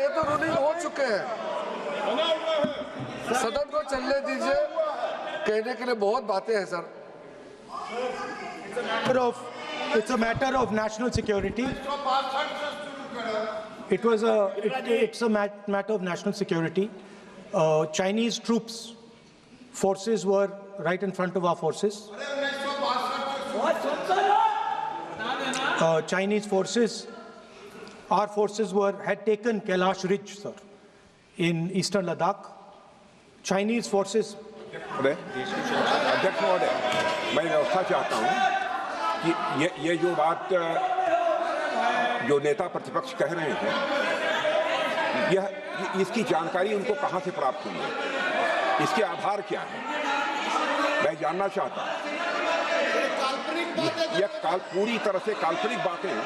ये तो रूलिंग हो चुके हैं, सदन को चलने दीजिए, कहने के लिए बहुत बातें हैं sir. It's a matter of national security. It's a matter of national security. Chinese troops, forces were right in front of our forces. Chinese forces, our forces had taken Kailash Ridge, sir, in eastern Ladakh. Chinese forces. अध्यक्ष महोदय, मैं व्यवस्था चाहता हूँ कि ये जो बात जो नेता प्रतिपक्ष कह रहे हैं, इसकी जानकारी उनको कहाँ से प्राप्त हुई है, इसके आधार क्या है, मैं जानना चाहता हूँ। यह पूरी तरह से काल्पनिक बातें हैं,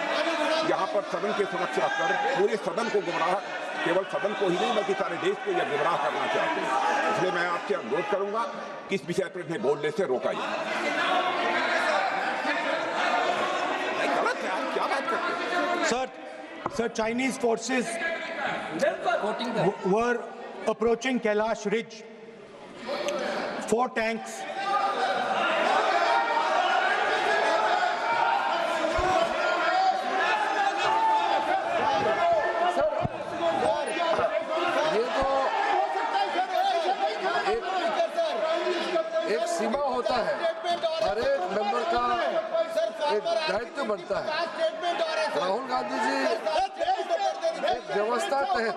यहाँ पर सदन के समक्ष रखकर पूरे सदन को गुमराह, केवल सदन को ही नहीं बल्कि सारे देश को यह गुमराह करना चाहते हैं। इसलिए मैं आपसे अनुरोध करूंगा कि इस विषय पर इन्हें बोलने से रोका जाए। गलत है, आप क्या बात करते हैं? Sir, Chinese forces were approaching Kailash Ridge. 4 tanks. एक सीमा होता है, हर एक मेंबर का एक दायित्व बनता है। राहुल गांधी जी एक व्यवस्था तहत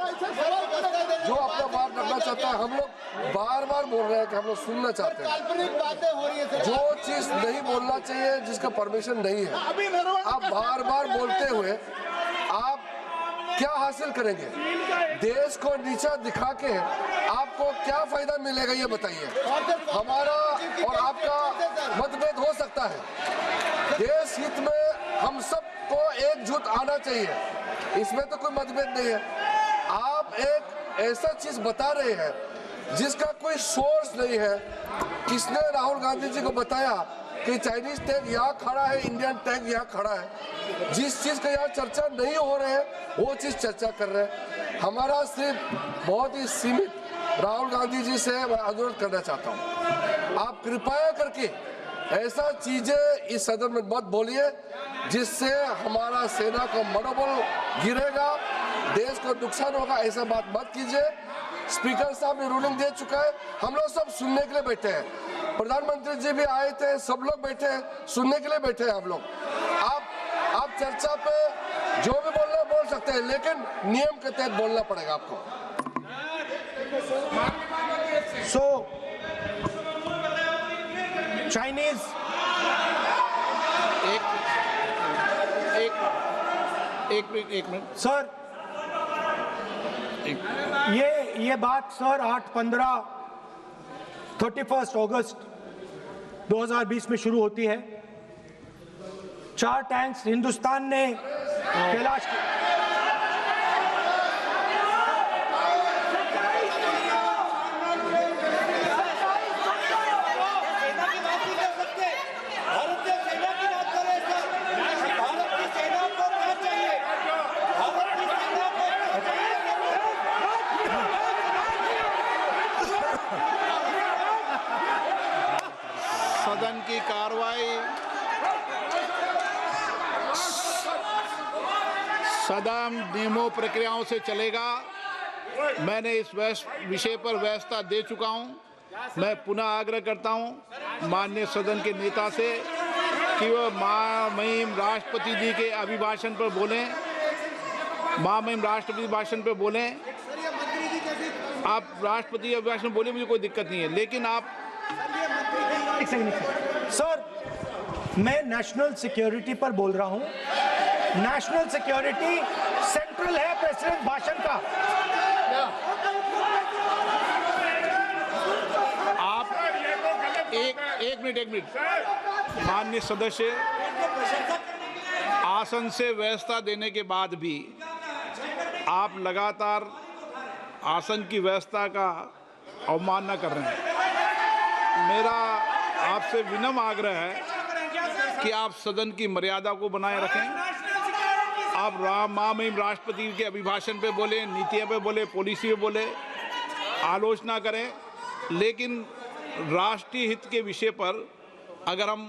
जो अपना बात करना चाहता है, हम लोग बार बार बोल रहे हैं कि हम लोग सुनना चाहते हैं। जो चीज नहीं बोलना चाहिए, जिसका परमिशन नहीं है, आप बार बार बोलते हुए आप क्या हासिल करेंगे? देश को नीचा दिखा के आपको क्या फायदा मिलेगा, ये बताइए। हमारा और आपका मतभेद हो सकता है, देश हित में हम सबको एकजुट आना चाहिए, इसमें तो कोई मतभेद नहीं है। आप एक ऐसा चीज बता रहे हैं जिसका कोई सोर्स नहीं है। किसने राहुल गांधी जी को बताया कि चाइनीज टैंक यहाँ खड़ा है, इंडियन टैंक यहाँ खड़ा है? जिस चीज का यहाँ चर्चा नहीं हो रहे है, वो चीज चर्चा कर रहे हैं। हमारा सिर्फ बहुत ही सीमित राहुल गांधी जी से मैं अनुरोध करना चाहता हूँ, आप कृपया करके ऐसा चीजें इस सदन में मत बोलिए जिससे हमारा सेना का मनोबल गिरेगा, देश को नुकसान होगा। ऐसा बात मत कीजिए। स्पीकर साहब ने रूलिंग दे चुका है, हम लोग सब सुनने के लिए बैठे हैं। प्रधानमंत्री जी भी आए थे, सब लोग बैठे हैं, सुनने के लिए बैठे हैं हम लोग। आप चर्चा पे जो भी बोलना बोल सकते हैं, लेकिन नियम के तहत बोलना पड़ेगा आपको। So, Chinese एक मिनट सर, ये बात सर 31 अगस्त 2020 में शुरू होती है। 4 टैंक्स हिंदुस्तान ने कैलाश सदन की कार्रवाई सदन नियमों प्रक्रियाओं से चलेगा। मैंने इस विषय पर व्यवस्था दे चुका हूं। मैं पुनः आग्रह करता हूं माननीय सदन के नेता से कि वह महामहिम राष्ट्रपति जी के अभिभाषण पर बोलें, महामहिम राष्ट्रपति भाषण पर बोलें। आप राष्ट्रपति अभिभाषण बोले, मुझे कोई दिक्कत नहीं है, लेकिन आप सर, मैं नेशनल सिक्योरिटी पर बोल रहा हूं। नेशनल सिक्योरिटी सेंट्रल है प्रेसिडेंट भाषण का। आप एक मिनट माननीय सदस्य, आसन से व्यवस्था देने के बाद भी आप लगातार आसन की व्यवस्था का अवमानना कर रहे हैं। मेरा आपसे विनम्र आग्रह है कि आप सदन की मर्यादा को बनाए रखें। आप महामहिम राष्ट्रपति के अभिभाषण पे बोले, नीतियों पे बोले, पॉलिसी पे बोले, आलोचना करें, लेकिन राष्ट्रीय हित के विषय पर अगर हम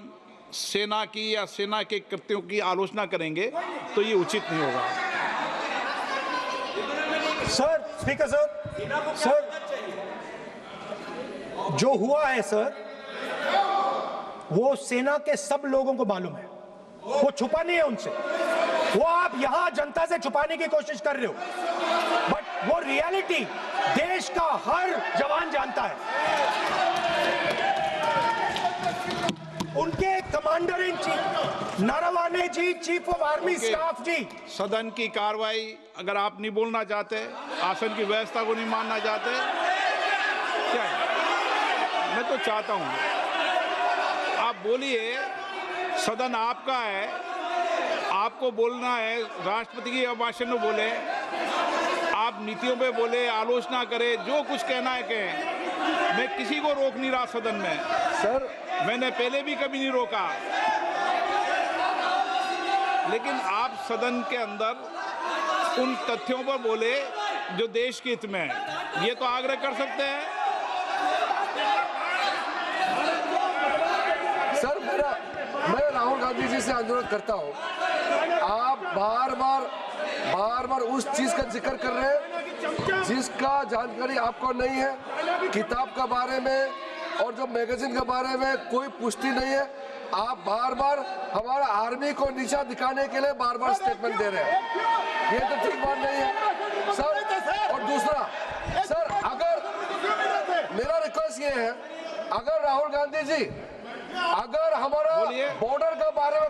सेना की या सेना के कृत्यों की आलोचना करेंगे तो ये उचित नहीं होगा। सर, स्पीकर सर, जो हुआ है सर, वो सेना के सब लोगों को मालूम है, वो छुपा नहीं है उनसे, वो आप यहां जनता से छुपाने की कोशिश कर रहे हो, बट वो रियलिटी देश का हर जवान जानता है। उनके commander in chief Naravane ji, chief of army staff ji. सदन की कार्रवाई अगर आप नहीं बोलना चाहते, आसन की व्यवस्था को नहीं मानना चाहते, क्या है? मैं तो चाहता हूं आप बोलिए, सदन आपका है, आपको बोलना है, राष्ट्रपति के अभिभाषण में बोले, आप नीतियों पे बोले, आलोचना करें, जो कुछ कहना है कहें, मैं किसी को रोक नहीं रहा सदन में सर, मैंने पहले भी कभी नहीं रोका, लेकिन आप सदन के अंदर उन तथ्यों पर बोले जो देश के हित में है, ये तो आग्रह कर सकते हैं। सर, मैं राहुल गांधी जी से अनुरोध करता हूं, आप बार बार उस चीज का जिक्र कर रहे हैं जिसका जानकारी आपको नहीं है, किताब के बारे में और जो मैगजीन के बारे में कोई पुष्टि नहीं है। आप बार बार हमारा आर्मी को नीचा दिखाने के लिए बार बार स्टेटमेंट दे रहे हैं, ये तो ठीक बात नहीं है सर। और दूसरा सर, अगर मेरा रिक्वेस्ट ये है, अगर राहुल गांधी जी अगर हमारा बॉर्डर के बारे में